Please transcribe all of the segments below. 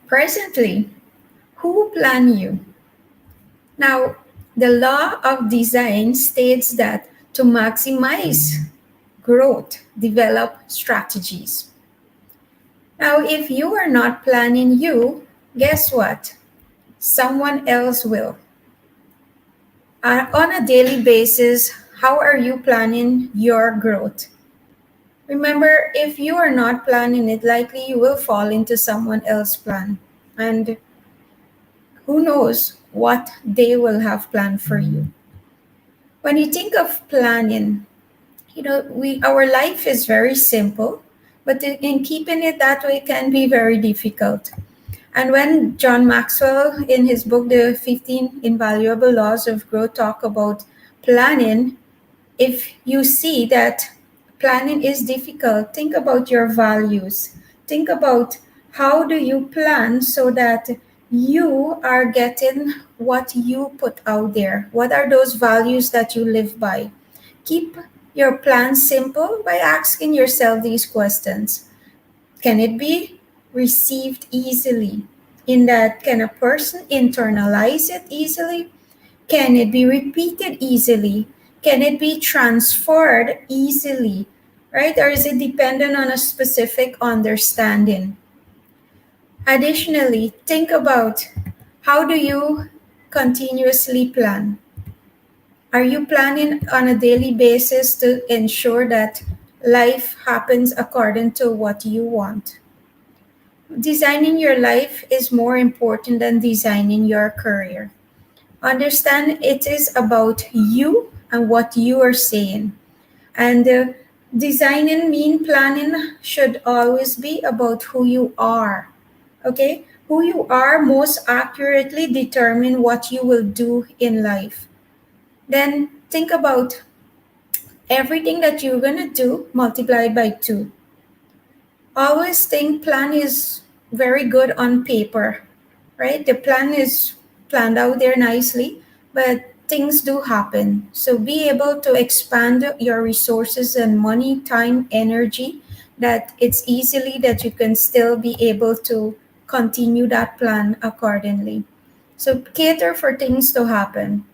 Presently, who plan you? Now, the law of design states that to maximize growth, develop strategies. Now, if you are not planning you, guess what? Someone else will. On a daily basis, how are you planning your growth? Remember, if you are not planning it, likely you will fall into someone else's plan. And who knows what they will have planned for you. When you think of planning, we our life is very simple, but in keeping it that way can be very difficult. And when John Maxwell, in his book, The 15 Invaluable Laws of Growth, talk about planning, if you see that planning is difficult, think about your values. Think about how do you plan so that you are getting what you put out there. What are those values that you live by? Keep your plan simple by asking yourself these questions. Can it be received easily? In that, can a person internalize it easily? Can it be repeated easily? Can it be transferred easily? Right? Or is it dependent on a specific understanding? Additionally, think about how do you continuously plan? Are you planning on a daily basis to ensure that life happens according to what you want? Designing your life is more important than designing your career. Understand it is about you and what you are saying. And designing mean planning should always be about who you are. Okay? Who you are most accurately determine what you will do in life. Then think about everything that you're going to do multiplied by 2. Always think plan is very good on paper, right? The plan is planned out there nicely, but things do happen. So be able to expand your resources and money, time, energy, that it's easily that you can still be able to continue that plan accordingly. So cater for things to happen.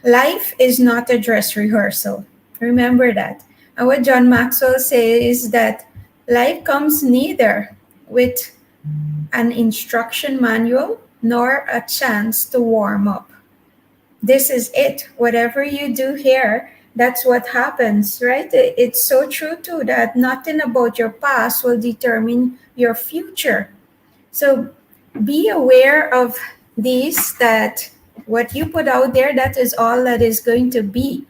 Life is not a dress rehearsal. Remember that. And what John Maxwell says is that life comes neither with an instruction manual nor a chance to warm up. This is it. Whatever you do here, that's what happens, right? It's so true too that nothing about your past will determine your future. So be aware of these, that what you put out there, that is all that is going to be.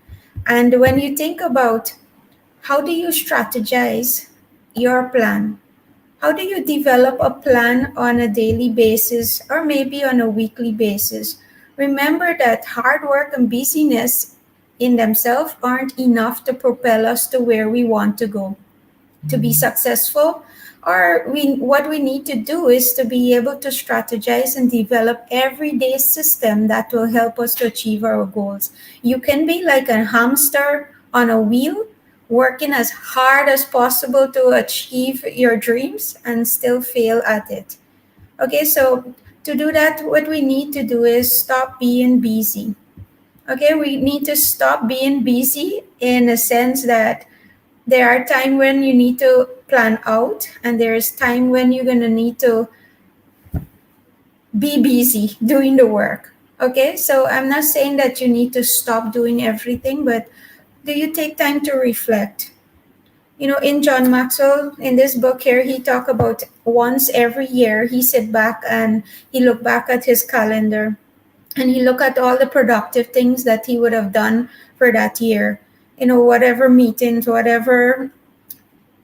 And when you think about how do you strategize your plan, how do you develop a plan on a daily basis or maybe on a weekly basis? Remember that hard work and busyness in themselves aren't enough to propel us to where we want to go. To be successful, or what we need to do is to be able to strategize and develop everyday system that will help us to achieve our goals. You can be like a hamster on a wheel, working as hard as possible to achieve your dreams and still fail at it. Okay, so to do that, what we need to do is stop being busy. Okay, we need to stop being busy in a sense that there are times when you need to plan out, and there's time when you're going to need to be busy doing the work. Okay, so I'm not saying that you need to stop doing everything, but do you take time to reflect? In John Maxwell, in this book here, he talked about once every year he sit back and he look back at his calendar, and he look at all the productive things that he would have done for that year. Whatever meetings, whatever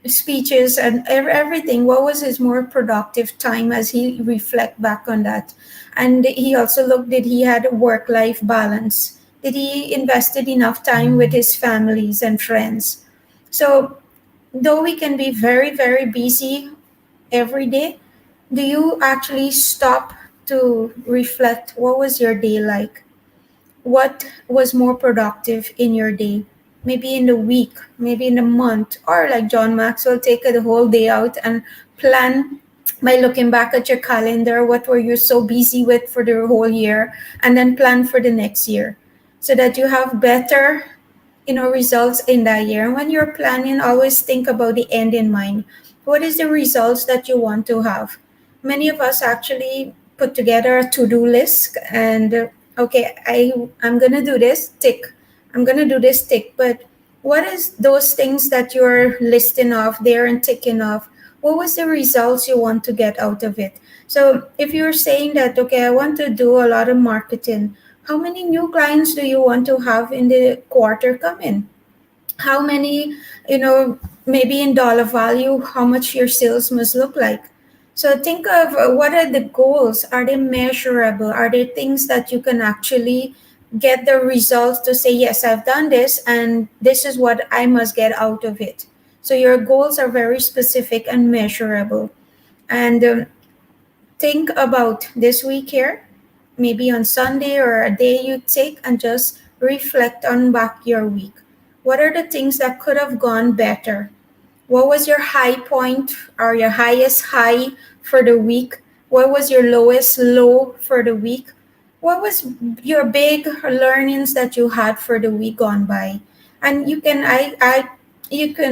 speeches, and everything. What was his more productive time as he reflect back on that? And he also looked, did he had a work-life balance? Did he invested enough time with his families and friends? So though we can be very, very busy every day, do you actually stop to reflect what was your day like? What was more productive in your day? Maybe in the week, maybe in the month, or like John Maxwell, take the whole day out and plan by looking back at your calendar, what were you so busy with for the whole year, and then plan for the next year so that you have better results in that year. And when you're planning, always think about the end in mind. What is the results that you want to have? Many of us actually put together a to-do list and okay, I'm gonna do this, tick. I'm gonna do this, tick. But what is those things that you're listing off there and ticking off? What was the results you want to get out of it? So if you're saying that, okay, I want to do a lot of marketing, how many new clients do you want to have in the quarter coming? How many, maybe in dollar value, how much your sales must look like? So think of what are the goals? Are they measurable? Are there things that you can actually get the results to say, yes, I've done this and this is what I must get out of it? So your goals are very specific and measurable. And think about this week here, maybe on Sunday or a day you take and just reflect on back your week. What are the things that could have gone better? What was your high point or your highest high for the week? What was your lowest low for the week? What was your big learnings that you had for the week gone by? And you can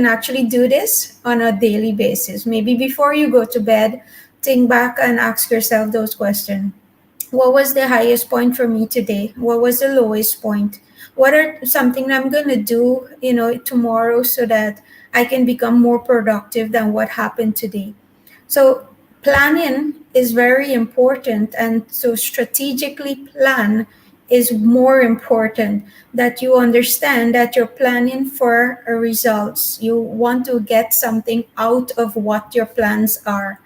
actually do this on a daily basis. Maybe before you go to bed, think back and ask yourself those questions. What was the highest point for me today? What was the lowest point? What are something I'm going to do, tomorrow so that I can become more productive than what happened today? So planning is very important, and so strategically plan is more important, that you understand that you're planning for a results. You want to get something out of what your plans are.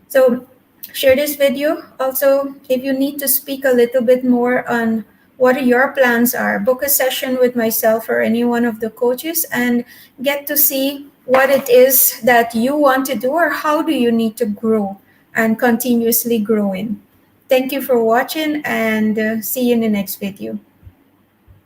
So share this video. Also, if you need to speak a little bit more on what your plans are, book a session with myself or any one of the coaches and get to see what it is that you want to do or how do you need to grow and continuously growing. Thank you for watching and see you in the next video.